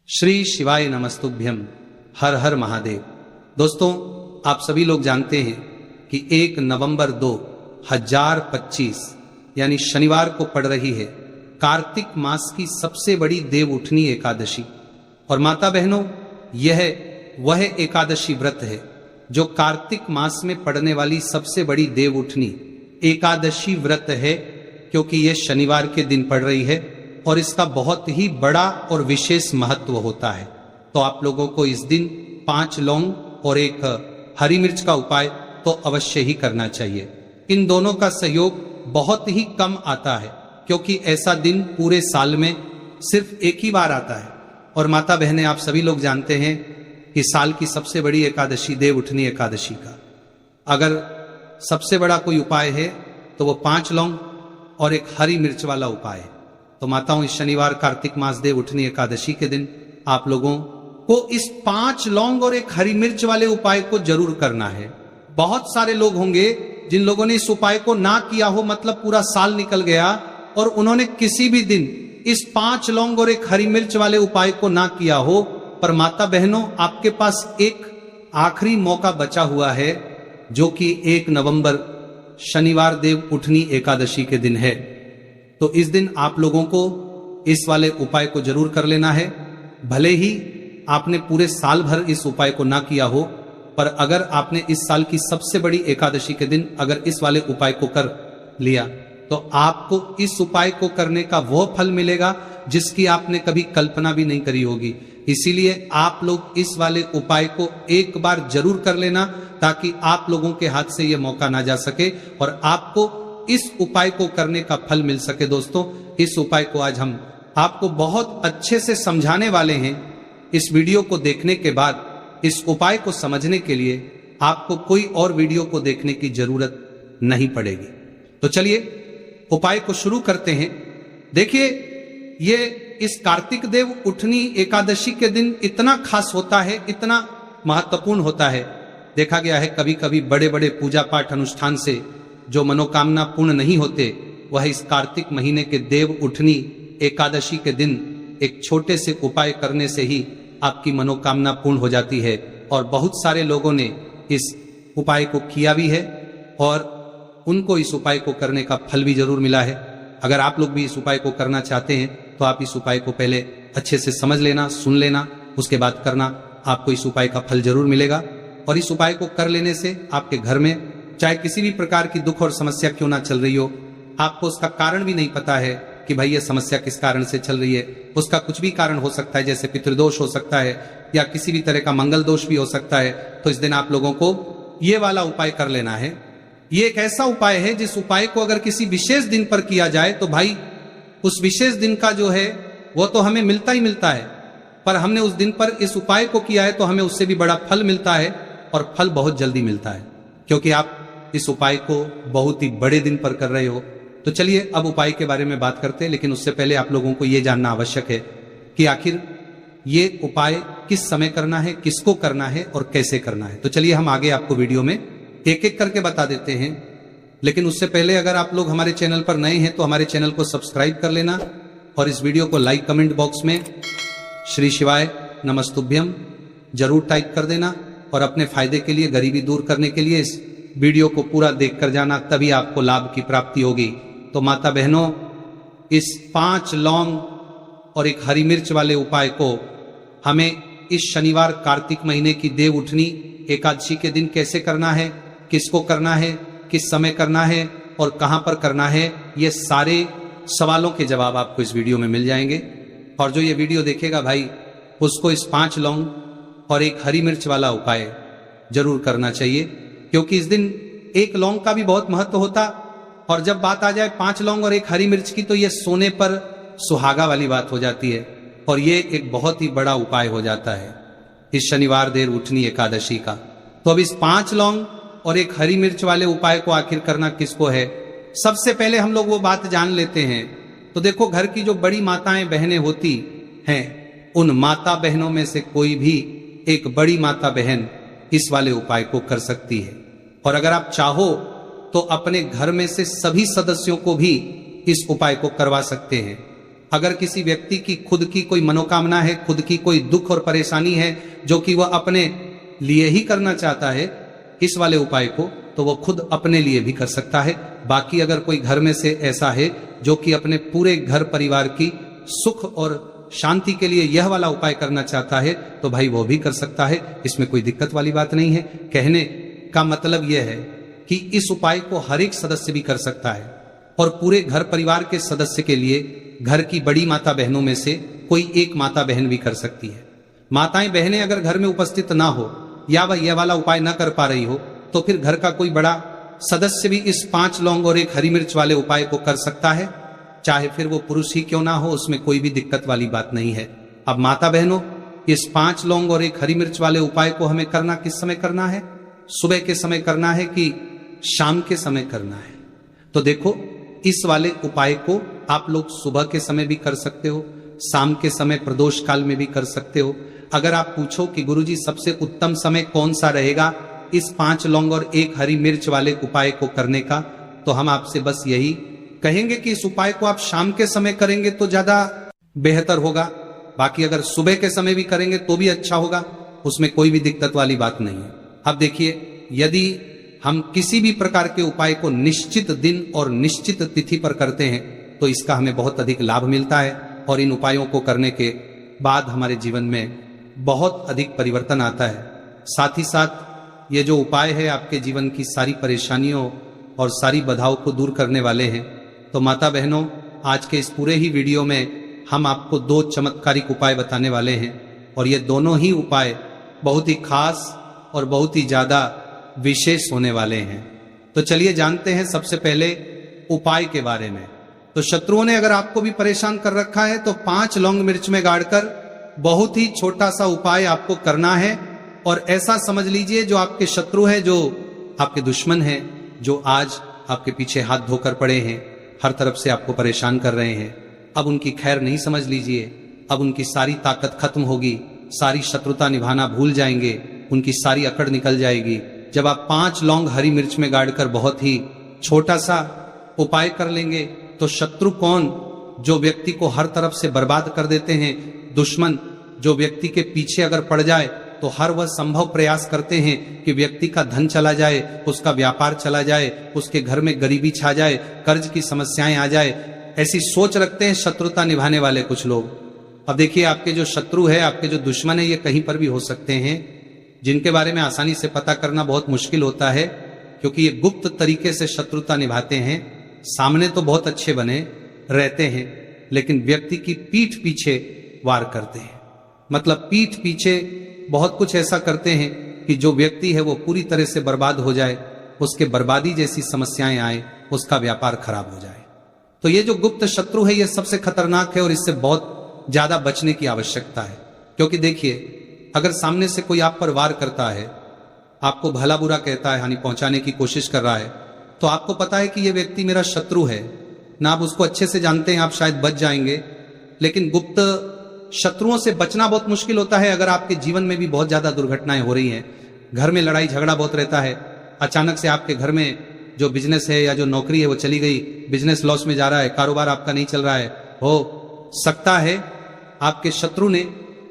श्री शिवाय नमस्तुभ्यम। हर हर महादेव। दोस्तों, आप सभी लोग जानते हैं कि 1 नवंबर 2025 यानी शनिवार को पड़ रही है कार्तिक मास की सबसे बड़ी देव उठनी एकादशी। और माता बहनों, यह वह एकादशी व्रत है जो कार्तिक मास में पड़ने वाली सबसे बड़ी देव उठनी एकादशी व्रत है, क्योंकि यह शनिवार के दिन पड़ रही है और इसका बहुत ही बड़ा और विशेष महत्व होता है। तो आप लोगों को इस दिन 5 लौंग और 1 हरी मिर्च का उपाय तो अवश्य ही करना चाहिए। इन दोनों का सहयोग बहुत ही कम आता है, क्योंकि ऐसा दिन पूरे साल में सिर्फ एक ही बार आता है। और माता बहनें, आप सभी लोग जानते हैं कि साल की सबसे बड़ी एकादशी देव उठनी एकादशी का अगर सबसे बड़ा कोई उपाय है तो वो 5 लौंग और 1 हरी मिर्च वाला उपाय है। तो माताओं, इस शनिवार कार्तिक मास देव उठनी एकादशी के दिन आप लोगों को इस 5 लौंग और 1 हरी मिर्च वाले उपाय को जरूर करना है। बहुत सारे लोग होंगे जिन लोगों ने इस उपाय को ना किया हो, मतलब पूरा साल निकल गया और उन्होंने किसी भी दिन इस 5 लौंग और 1 हरी मिर्च वाले उपाय को ना किया हो। पर माता बहनों, आपके पास एक आखिरी मौका बचा हुआ है, जो कि 1 नवंबर शनिवार देव उठनी एकादशी के दिन है। तो इस दिन आप लोगों को इस वाले उपाय को जरूर कर लेना है। भले ही आपने पूरे साल भर इस उपाय को ना किया हो, पर अगर आपने इस साल की सबसे बड़ी एकादशी के दिन अगर इस वाले उपाय को कर लिया तो आपको इस उपाय को करने का वह फल मिलेगा जिसकी आपने कभी कल्पना भी नहीं करी होगी। इसीलिए आप लोग इस वाले उपाय को एक बार जरूर कर लेना, ताकि आप लोगों के हाथ से यह मौका ना जा सके और आपको इस उपाय को करने का फल मिल सके। दोस्तों, इस उपाय को आज हम आपको बहुत अच्छे से समझाने वाले हैं। इस वीडियो को देखने के बाद इस उपाय को समझने के लिए आपको कोई और वीडियो को देखने की जरूरत नहीं पड़ेगी। तो चलिए उपाय को शुरू करते हैं। देखिए, ये इस कार्तिक देव उठनी एकादशी के दिन इतना खास होता है, इतना महत्वपूर्ण होता है। देखा गया है कभी कभी बड़े बड़े पूजा पाठ अनुष्ठान से जो मनोकामना पूर्ण नहीं होते, वह इस कार्तिक महीने के देव उठनी एकादशी के दिन एक छोटे से उपाय करने से ही आपकी मनोकामना पूर्ण हो जाती है। और बहुत सारे लोगों ने इस उपाय को किया भी है और उनको इस उपाय को करने का फल भी जरूर मिला है। अगर आप लोग भी इस उपाय को करना चाहते हैं तो आप इस उपाय को पहले अच्छे से समझ लेना, सुन लेना, उसके बाद करना। आपको इस उपाय का फल जरूर मिलेगा। और इस उपाय को कर लेने से आपके घर में चाहे किसी भी प्रकार की दुख और समस्या क्यों ना चल रही हो, आपको उसका कारण भी नहीं पता है कि भाई ये समस्या किस कारण से चल रही है। उसका कुछ भी कारण हो सकता है, जैसे पितृदोष हो सकता है या किसी भी तरह का मंगल दोष भी हो सकता है। तो इस दिन आप लोगों को ये वाला उपाय कर लेना है। ये एक ऐसा उपाय है जिस उपाय को अगर किसी विशेष दिन पर किया जाए तो भाई उस विशेष दिन का जो है वो तो हमें मिलता ही मिलता है, पर हमने उस दिन पर इस उपाय को किया है तो हमें उससे भी बड़ा फल मिलता है, और फल बहुत जल्दी मिलता है, क्योंकि आप इस उपाय को बहुत ही बड़े दिन पर कर रहे हो। तो चलिए अब उपाय के बारे में बात करते हैं, लेकिन उससे पहले आप लोगों को यह जानना आवश्यक है कि आखिर ये उपाय किस समय करना है, किसको करना है और कैसे करना है। तो चलिए हम आगे आपको वीडियो में एक एक करके बता देते हैं। लेकिन उससे पहले अगर आप लोग हमारे चैनल पर नए हैं तो हमारे चैनल को सब्सक्राइब कर लेना और इस वीडियो को लाइक कमेंट बॉक्स में श्री शिवाय नमस्तुभ्यम जरूर टाइप कर देना। और अपने फायदे के लिए, गरीबी दूर करने के लिए इस वीडियो को पूरा देख कर जाना, तभी आपको लाभ की प्राप्ति होगी। तो माता बहनों, इस 5 लौंग और 1 हरी मिर्च वाले उपाय को हमें इस शनिवार कार्तिक महीने की देव उठनी एकादशी के दिन कैसे करना है, किसको करना है, किस समय करना है और कहां पर करना है, ये सारे सवालों के जवाब आपको इस वीडियो में मिल जाएंगे। और जो ये वीडियो देखेगा भाई, उसको इस 5 लौंग और 1 हरी मिर्च वाला उपाय जरूर करना चाहिए, क्योंकि इस दिन 1 लौंग का भी बहुत महत्व होता। और जब बात आ जाए 5 लौंग और 1 हरी मिर्च की, तो यह सोने पर सुहागा वाली बात हो जाती है और ये एक बहुत ही बड़ा उपाय हो जाता है इस शनिवार देव उठनी एकादशी का। तो अब इस 5 लौंग और 1 हरी मिर्च वाले उपाय को आखिर करना किसको है, सबसे पहले हम लोग वो बात जान लेते हैं। तो देखो, घर की जो बड़ी माताएं बहनें होती हैं, उन माता बहनों में से कोई भी एक बड़ी माता बहन इस वाले उपाय को कर सकती है। और अगर आप चाहो तो अपने घर में से सभी सदस्यों को भी इस उपाय को करवा सकते हैं। अगर किसी व्यक्ति की खुद की कोई मनोकामना है, खुद की कोई दुख और परेशानी है जो कि वह अपने लिए ही करना चाहता है इस वाले उपाय को, तो वह खुद अपने लिए भी कर सकता है। बाकी अगर कोई घर में से ऐसा है जो कि अपने पूरे घर परिवार की सुख और शांति के लिए यह वाला उपाय करना चाहता है तो भाई वो भी कर सकता है, इसमें कोई दिक्कत वाली बात नहीं है। कहने का मतलब यह है कि इस उपाय को हर एक सदस्य भी कर सकता है और पूरे घर परिवार के सदस्य के लिए घर की बड़ी माता बहनों में से कोई एक माता बहन भी कर सकती है। माताएं बहनें अगर घर में उपस्थित ना हो या वह यह वाला उपाय ना कर पा रही हो तो फिर घर का कोई बड़ा सदस्य भी इस 5 लौंग और 1 हरी मिर्च वाले उपाय को कर सकता है, चाहे फिर वो पुरुष ही क्यों ना हो, उसमें कोई भी दिक्कत वाली बात नहीं है। अब माता बहनों, इस 5 लौंग और 1 हरी मिर्च वाले उपाय को हमें करना किस समय करना है? सुबह के समय करना है कि शाम के समय करना है? तो देखो, इस वाले उपाय को आप लोग सुबह के समय भी कर सकते हो, शाम के समय प्रदोष काल में भी कर सकते हो। अगर आप पूछो कि गुरुजी सबसे उत्तम समय कौन सा रहेगा इस 5 लौंग और 1 हरी मिर्च वाले उपाय को करने का, तो हम आपसे बस यही कहेंगे कि इस उपाय को आप शाम के समय करेंगे तो ज्यादा बेहतर होगा। बाकी अगर सुबह के समय भी करेंगे तो भी अच्छा होगा, उसमें कोई भी दिक्कत वाली बात नहीं है। अब देखिए, यदि हम किसी भी प्रकार के उपाय को निश्चित दिन और निश्चित तिथि पर करते हैं तो इसका हमें बहुत अधिक लाभ मिलता है और इन उपायों को करने के बाद हमारे जीवन में बहुत अधिक परिवर्तन आता है। साथ ही साथ ये जो उपाय है आपके जीवन की सारी परेशानियों और सारी बाधाओं को दूर करने वाले हैं। तो माता बहनों, आज के इस पूरे ही वीडियो में हम आपको 2 चमत्कारिक उपाय बताने वाले हैं और ये दोनों ही उपाय बहुत ही खास और बहुत ही ज्यादा विशेष होने वाले हैं। तो चलिए जानते हैं सबसे पहले उपाय के बारे में। तो शत्रुओं ने अगर आपको भी परेशान कर रखा है तो 5 लौंग मिर्च में गाड़कर बहुत ही छोटा सा उपाय आपको करना है। और ऐसा समझ लीजिए, जो आपके शत्रु है, जो आपके दुश्मन है, जो आज आपके पीछे हाथ धोकर पड़े हैं, हर तरफ से आपको परेशान कर रहे हैं, अब उनकी खैर नहीं समझ लीजिए। अब उनकी सारी ताकत खत्म होगी, सारी शत्रुता निभाना भूल जाएंगे, उनकी सारी अकड़ निकल जाएगी जब आप 5 लौंग हरी मिर्च में गाड़कर बहुत ही छोटा सा उपाय कर लेंगे। तो शत्रु कौन? जो व्यक्ति को हर तरफ से बर्बाद कर देते हैं, दुश्मन जो व्यक्ति के पीछे अगर पड़ जाए तो हर वह संभव प्रयास करते हैं कि व्यक्ति का धन चला जाए, उसका व्यापार चला जाए, उसके घर में गरीबी छा जाए, कर्ज की समस्याएं आ जाए, ऐसी सोच रखते हैं शत्रुता निभाने वाले कुछ लोग। अब देखिए, आपके जो शत्रु है, आपके जो दुश्मन है, ये कहीं पर भी हो सकते हैं, जिनके बारे में आसानी से पता करना बहुत मुश्किल होता है क्योंकि ये गुप्त तरीके से शत्रुता निभाते हैं। सामने तो बहुत अच्छे बने रहते हैं लेकिन व्यक्ति की पीठ पीछे वार करते हैं। मतलब पीठ पीछे बहुत कुछ ऐसा करते हैं कि जो व्यक्ति है वो पूरी तरह से बर्बाद हो जाए, उसके बर्बादी जैसी समस्याएं आए, उसका व्यापार खराब हो जाए। तो ये जो गुप्त शत्रु है ये सबसे खतरनाक है और इससे बहुत ज्यादा बचने की आवश्यकता है। क्योंकि देखिए, अगर सामने से कोई आप पर वार करता है, आपको भला बुरा कहता है, हानि पहुंचाने की कोशिश कर रहा है, तो आपको पता है कि ये व्यक्ति मेरा शत्रु है ना, आप उसको अच्छे से जानते हैं, आप शायद बच जाएंगे। लेकिन गुप्त शत्रुओं से बचना बहुत मुश्किल होता है अगर आपके जीवन में भी बहुत ज्यादा दुर्घटनाएं हो रही हैं, घर में लड़ाई झगड़ा बहुत रहता है, अचानक से आपके घर में जो बिजनेस है या जो नौकरी है वो चली गई, बिजनेस लॉस में जा रहा है, कारोबार आपका नहीं चल रहा है, हो सकता है आपके शत्रु ने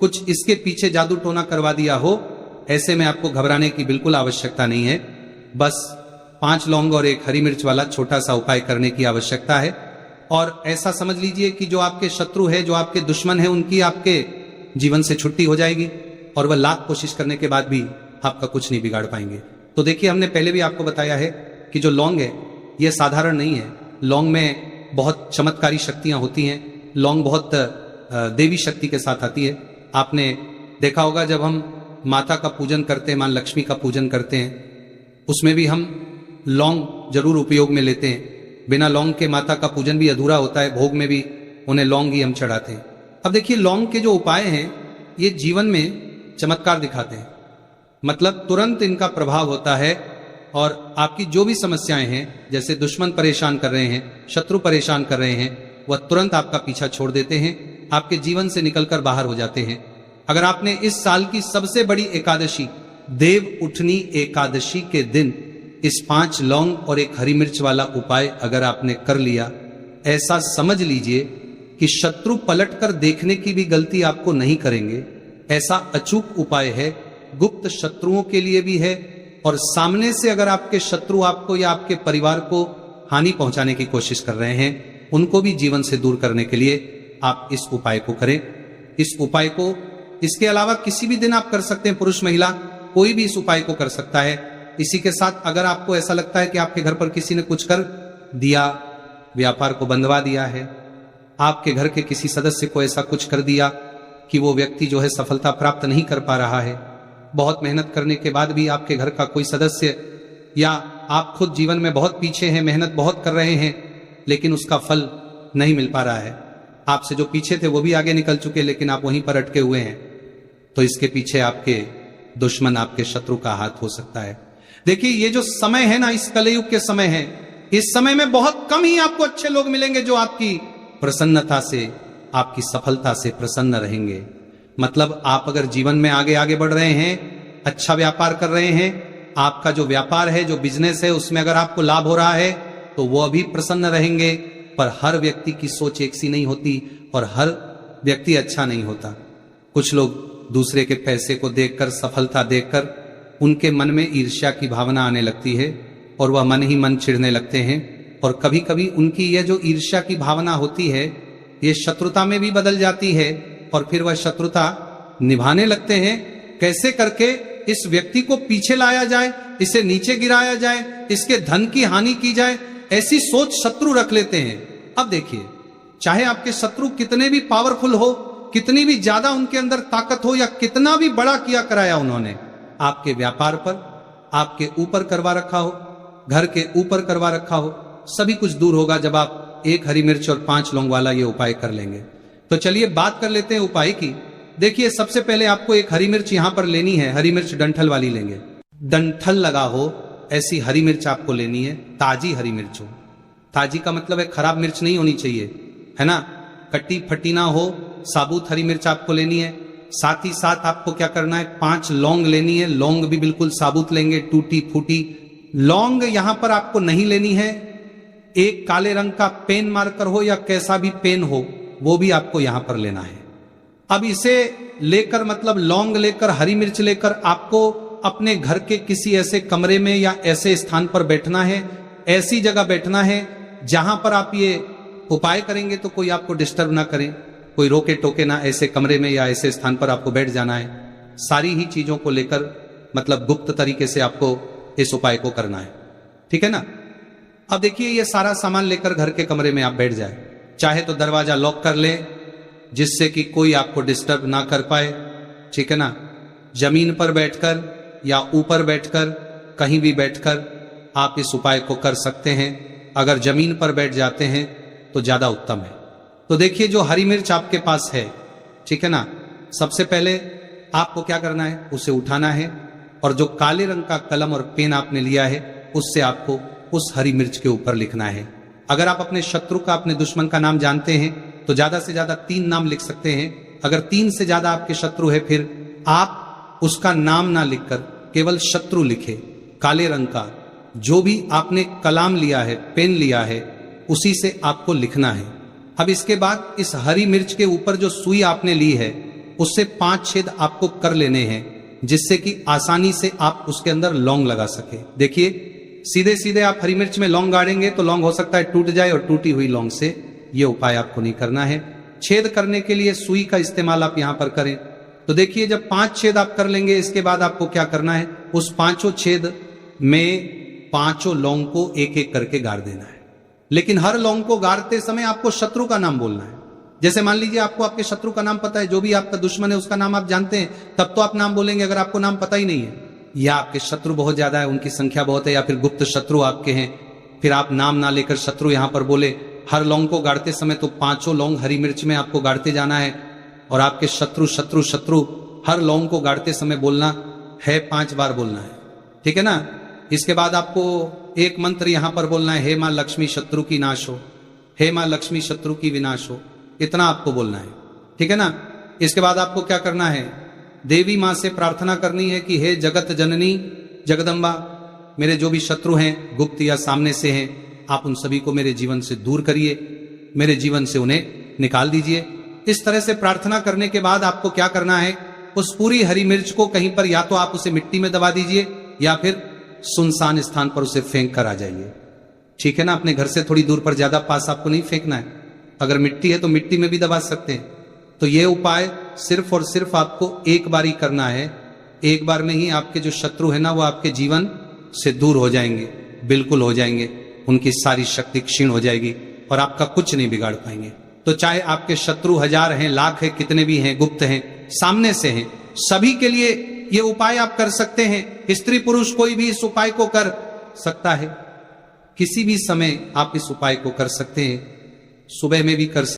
कुछ इसके पीछे जादू टोना करवा दिया हो। ऐसे में आपको घबराने की बिल्कुल आवश्यकता नहीं है, बस 5 लौंग और 1 हरी मिर्च वाला छोटा सा उपाय करने की आवश्यकता है। और ऐसा समझ लीजिए कि जो आपके शत्रु है, जो आपके दुश्मन है, उनकी आपके जीवन से छुट्टी हो जाएगी और वह लाख कोशिश करने के बाद भी आपका कुछ नहीं बिगाड़ पाएंगे। तो देखिए, हमने पहले भी आपको बताया है कि जो लौंग है ये साधारण नहीं है, लौंग में बहुत चमत्कारी शक्तियां होती हैं, लौंग बहुत देवी शक्ति के साथ आती है। आपने देखा होगा जब हम माता का पूजन करते हैं, मां लक्ष्मी का पूजन करते हैं, उसमें भी हम लौंग जरूर उपयोग में लेते हैं। बिना लौंग के माता का पूजन भी अधूरा होता है, भोग में भी उन्हें लौंग ही हम चढ़ाते हैं। अब देखिए, लौंग के जो उपाय हैं ये जीवन में चमत्कार दिखाते हैं, मतलब तुरंत इनका प्रभाव होता है और आपकी जो भी समस्याएं हैं, जैसे दुश्मन परेशान कर रहे हैं, शत्रु परेशान कर रहे हैं, वह तुरंत आपका पीछा छोड़ देते हैं, आपके जीवन से निकलकर बाहर हो जाते हैं। अगर आपने इस साल की सबसे बड़ी एकादशी, देव उठनी एकादशी के दिन इस 5 लौंग और 1 हरी मिर्च वाला उपाय अगर आपने कर लिया, ऐसा समझ लीजिए कि शत्रु पलटकर देखने की भी गलती आपको नहीं करेंगे, ऐसा अचूक उपाय है। गुप्त शत्रुओं के लिए भी है, और सामने से अगर आपके शत्रु आपको या आपके परिवार को हानि पहुंचाने की कोशिश कर रहे हैं, उनको भी जीवन से दूर करने के लिए आप इस उपाय को करें। इस उपाय को इसके अलावा किसी भी दिन आप कर सकते हैं, पुरुष महिला कोई भी इस उपाय को कर सकता है। इसी के साथ अगर आपको ऐसा लगता है कि आपके घर पर किसी ने कुछ कर दिया, व्यापार को बंधवा दिया है, आपके घर के किसी सदस्य को ऐसा कुछ कर दिया कि वो व्यक्ति जो है सफलता प्राप्त नहीं कर पा रहा है, बहुत मेहनत करने के बाद भी आपके घर का कोई सदस्य या आप खुद जीवन में बहुत पीछे हैं, मेहनत बहुत कर रहे हैं, लेकिन उसका फल नहीं मिल पा रहा है, आपसे जो पीछे थे वो भी आगे निकल चुके, लेकिन आप वहीं पर अटके हुए हैं, तो इसके पीछे आपके दुश्मन, आपके शत्रु का हाथ हो सकता है। देखिए, ये जो समय है ना, इस कलयुग के समय है, इस समय में बहुत कम ही आपको अच्छे लोग मिलेंगे जो आपकी प्रसन्नता से, आपकी सफलता से प्रसन्न रहेंगे। मतलब आप अगर जीवन में आगे आगे बढ़ रहे हैं, अच्छा व्यापार कर रहे हैं, आपका जो व्यापार है, जो बिजनेस है, उसमें अगर आपको लाभ हो रहा है तो वो अभी प्रसन्न रहेंगे। पर हर व्यक्ति की सोच एक सी नहीं होती और हर व्यक्ति अच्छा नहीं होता। कुछ लोग दूसरे के पैसे को देखकर, सफलता देखकर उनके मन में ईर्ष्या की भावना आने लगती है और वह मन ही मन चिढ़ने लगते हैं, और कभी कभी उनकी यह जो ईर्ष्या की भावना होती है ये शत्रुता में भी बदल जाती है, और फिर वह शत्रुता निभाने लगते हैं। कैसे करके इस व्यक्ति को पीछे लाया जाए, इसे नीचे गिराया जाए, इसके धन की हानि की जाए, ऐसी सोच शत्रु रख लेते हैं। अब देखिए, चाहे आपके शत्रु कितने भी पावरफुल हो, कितनी भी ज्यादा उनके अंदर ताकत हो, या कितना भी बड़ा किया कराया उन्होंने, आपके व्यापार पर, आपके ऊपर करवा रखा हो, घर के ऊपर करवा रखा हो, सभी कुछ दूर होगा जब आप 1 हरी मिर्च और 5 लौंग वाला ये उपाय कर लेंगे। तो चलिए बात कर लेते हैं उपाय की। देखिए, सबसे पहले आपको 1 हरी मिर्च यहां पर लेनी है। हरी मिर्च डंठल वाली लेंगे, डंठल लगा हो ऐसी हरी मिर्च आपको लेनी है, ताजी हरी मिर्च हो। ताजी का मतलब है खराब मिर्च नहीं होनी चाहिए, है ना, कट्टी फटी ना हो, साबुत हरी मिर्च आपको लेनी है। साथ ही साथ आपको क्या करना है, 5 लौंग लेनी है। लौंग भी बिल्कुल साबुत लेंगे, टूटी फूटी लौंग यहां पर आपको नहीं लेनी है। एक काले रंग का पेन मार्कर हो या कैसा भी पेन हो, वो भी आपको यहां पर लेना है। अब इसे लेकर, मतलब लौंग लेकर, हरी मिर्च लेकर, आपको अपने घर के किसी ऐसे कमरे में या ऐसे स्थान पर बैठना है, ऐसी जगह बैठना है जहां पर आप ये उपाय करेंगे तो कोई आपको डिस्टर्ब ना करे, कोई रोके टोके ना, ऐसे कमरे में या ऐसे स्थान पर आपको बैठ जाना है। सारी ही चीजों को लेकर, मतलब गुप्त तरीके से आपको इस उपाय को करना है, ठीक है ना। अब देखिए, ये सारा सामान लेकर घर के कमरे में आप बैठ जाए, चाहे तो दरवाजा लॉक कर ले जिससे कि कोई आपको डिस्टर्ब ना कर पाए, ठीक है ना। जमीन पर बैठकर या ऊपर बैठकर, कहीं भी बैठकर आप इस उपाय को कर सकते हैं। अगर जमीन पर बैठ जाते हैं तो ज्यादा उत्तम है। तो देखिए, जो हरी मिर्च आपके पास है, ठीक है ना, सबसे पहले आपको क्या करना है, उसे उठाना है, और जो काले रंग का कलम और पेन आपने लिया है उससे आपको उस हरी मिर्च के ऊपर लिखना है। अगर आप अपने शत्रु का, अपने दुश्मन का नाम जानते हैं तो ज्यादा से ज्यादा 3 नाम लिख सकते हैं। अगर 3 से ज्यादा आपके शत्रु है, फिर आप उसका नाम ना लिखकर केवल शत्रु लिखे, काले रंग का जो भी आपने कलाम लिया है, पेन लिया है, उसी से आपको लिखना है। अब इसके बाद इस हरी मिर्च के ऊपर जो सुई आपने ली है उससे 5 छेद आपको कर लेने हैं, जिससे कि आसानी से आप उसके अंदर लौंग लगा सके। देखिए, सीधे सीधे आप हरी मिर्च में लौंग गाड़ेंगे तो लौंग हो सकता है टूट जाए, और टूटी हुई लौंग से ये उपाय आपको नहीं करना है। छेद करने के लिए सुई का इस्तेमाल आप यहां पर करें। तो देखिए, जब 5 छेद आप कर लेंगे, इसके बाद आपको क्या करना है, उस 5 छेद में 5 लौंग को एक एक करके गाड़ देना है। लेकिन हर लौंग को गाड़ते समय आपको शत्रु का नाम बोलना है। जैसे मान लीजिए आपको आपके शत्रु का नाम पता है, जो भी आपका दुश्मन है उसका नाम आप जानते हैं, तब तो आप नाम बोलेंगे। अगर आपको नाम पता ही नहीं है, या आपके शत्रु बहुत ज्यादा है, उनकी संख्या बहुत है, या फिर गुप्त शत्रु आपके हैं, फिर आप नाम ना लेकर शत्रु यहां पर बोले। हर लौंग को गाड़ते समय तो 5 लौंग हरी मिर्च में आपको गाड़ते जाना है, और आपके शत्रु शत्रु शत्रु हर लौंग को गाड़ते समय बोलना है, 5 बार बोलना है, ठीक है ना। इसके बाद आपको एक मंत्र यहां पर बोलना है, हे मां लक्ष्मी शत्रु की नाश हो, हे मां लक्ष्मी शत्रु की विनाश हो, इतना आपको बोलना है, ठीक है ना। इसके बाद आपको क्या करना है, देवी मां से प्रार्थना करनी है कि हे जगत जननी जगदम्बा, मेरे जो भी शत्रु हैं, गुप्त या सामने से हैं, आप उन सभी को मेरे जीवन से दूर करिए, मेरे जीवन से उन्हें निकाल दीजिए। इस तरह से प्रार्थना करने के बाद आपको क्या करना है, उस पूरी हरी मिर्च को कहीं पर या तो आप उसे मिट्टी में दबा दीजिए या फिर सुनसान स्थान पर उसे फेंक कर आ जाइए। ठीक है ना, अपने घर से थोड़ी दूर पर, ज्यादा पास आपको नहीं फेंकना है। अगर मिट्टी है तो मिट्टी में भी दबा सकते हैं। तो यह उपाय सिर्फ और सिर्फ आपको एक बार ही करना है। एक बार में ही आपके जो शत्रु है ना वो आपके जीवन से दूर हो जाएंगे, बिल्कुल हो जाएंगे। उनकी सारी शक्ति क्षीण हो जाएगी और आपका कुछ नहीं बिगाड़ पाएंगे। तो चाहे आपके शत्रु 1000 हैं, लाख है, कितने भी हैं, गुप्त हैं, सामने से हैं, सभी के लिए ये उपाय आप कर सकते हैं। स्त्री पुरुष कोई भी इस उपाय को कर सकता है। किसी भी समय आप इस उपाय को कर सकते हैं। सुबह में भी कर सकते हैं।